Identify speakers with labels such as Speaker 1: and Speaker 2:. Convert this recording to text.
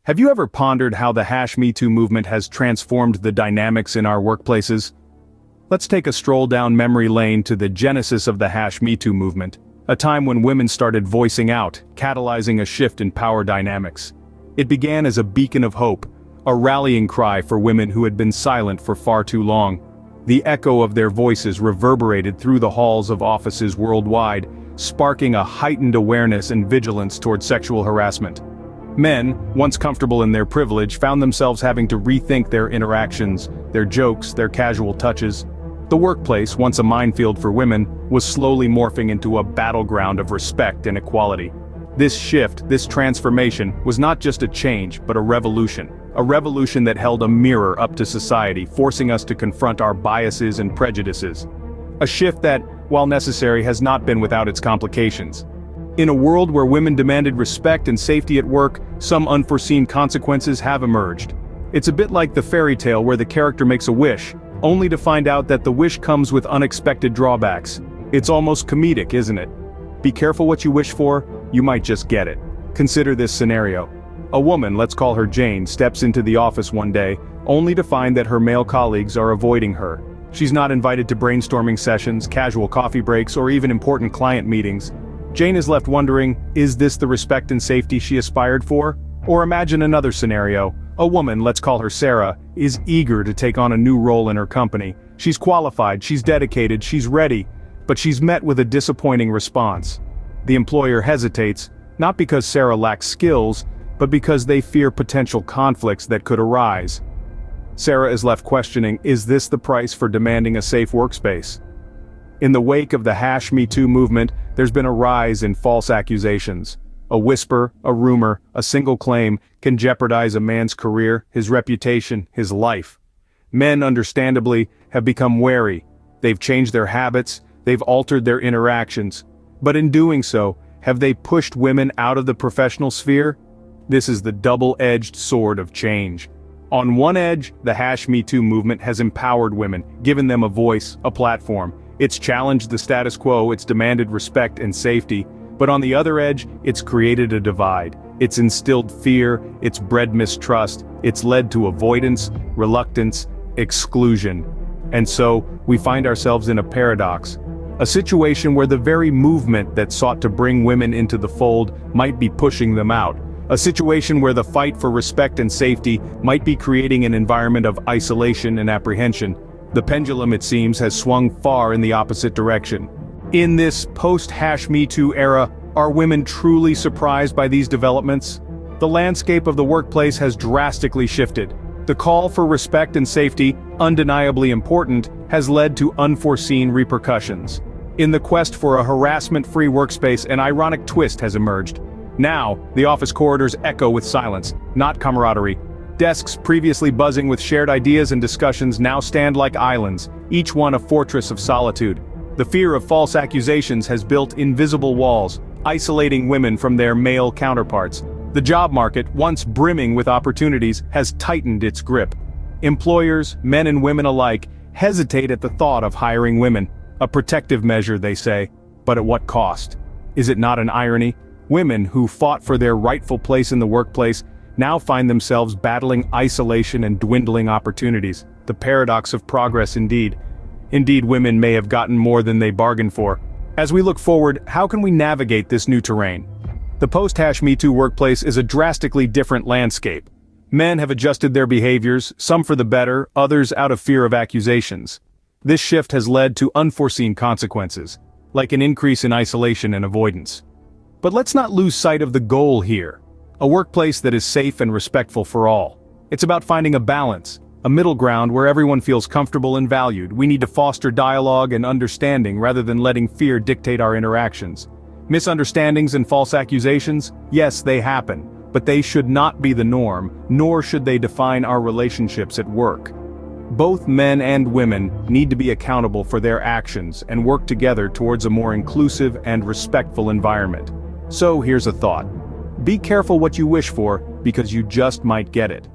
Speaker 1: Have you ever pondered how the #MeToo movement has transformed the dynamics in our workplaces? Let's take a stroll down memory lane to the genesis of the #MeToo movement, a time when women started voicing out, catalyzing a shift in power dynamics. It began as a beacon of hope, a rallying cry for women who had been silent for far too long. The echo of their voices reverberated through the halls of offices worldwide, sparking a heightened awareness and vigilance toward sexual harassment. Men, once comfortable in their privilege, found themselves having to rethink their interactions, their jokes, their casual touches. The workplace, once a minefield for women, was slowly morphing into a battleground of respect and equality. This shift, this transformation, was not just a change, but a revolution that held a mirror up to society, forcing us to confront our biases and prejudices. A shift that, while necessary, has not been without its complications. In a world where women demanded respect and safety at work, some unforeseen consequences have emerged. It's a bit like the fairy tale where the character makes a wish, only to find out that the wish comes with unexpected drawbacks. It's almost comedic, isn't it? Be careful what you wish for, you might just get it. Consider this scenario. A woman, let's call her Jane, steps into the office one day, only to find that her male colleagues are avoiding her. She's not invited to brainstorming sessions, casual coffee breaks, or even important client meetings. Jane is left wondering, is this the respect and safety she aspired for? Or imagine another scenario. A woman, let's call her Sarah, is eager to take on a new role in her company. She's qualified, she's dedicated, she's ready, but she's met with a disappointing response. The employer hesitates, not because Sarah lacks skills, but because they fear potential conflicts that could arise. Sarah is left questioning, is this the price for demanding a safe workspace? In the wake of the #MeToo movement, there's been a rise in false accusations. A whisper, a rumor, a single claim can jeopardize a man's career, his reputation, his life. Men, understandably, have become wary. They've changed their habits, they've altered their interactions. But in doing so, have they pushed women out of the professional sphere? This is the double-edged sword of change. On one edge, the #MeToo movement has empowered women, given them a voice, a platform. It's challenged the status quo, it's demanded respect and safety. But on the other edge, it's created a divide. It's instilled fear, it's bred mistrust, it's led to avoidance, reluctance, exclusion. And so, we find ourselves in a paradox. A situation where the very movement that sought to bring women into the fold might be pushing them out. A situation where the fight for respect and safety might be creating an environment of isolation and apprehension. The pendulum, it seems, has swung far in the opposite direction. In this post-#MeToo era, are women truly surprised by these developments? The landscape of the workplace has drastically shifted. The call for respect and safety, undeniably important, has led to unforeseen repercussions. In the quest for a harassment-free workspace, an ironic twist has emerged. Now, the office corridors echo with silence, not camaraderie. Desks previously buzzing with shared ideas and discussions now stand like islands, each one a fortress of solitude. The fear of false accusations has built invisible walls, isolating women from their male counterparts. The job market, once brimming with opportunities, has tightened its grip. Employers, men and women alike, hesitate at the thought of hiring women. A protective measure, they say. But at what cost? Is it not an irony? Women who fought for their rightful place in the workplace now find themselves battling isolation and dwindling opportunities. The paradox of progress indeed. Indeed, women may have gotten more than they bargained for. As we look forward, how can we navigate this new terrain? The post-#MeToo workplace is a drastically different landscape. Men have adjusted their behaviors, some for the better, others out of fear of accusations. This shift has led to unforeseen consequences, like an increase in isolation and avoidance. But let's not lose sight of the goal here. A workplace that is safe and respectful for all. It's about finding a balance, a middle ground where everyone feels comfortable and valued. We need to foster dialogue and understanding rather than letting fear dictate our interactions. Misunderstandings and false accusations, yes, they happen, but they should not be the norm, nor should they define our relationships at work. Both men and women need to be accountable for their actions and work together towards a more inclusive and respectful environment. So here's a thought. Be careful what you wish for, because you just might get it.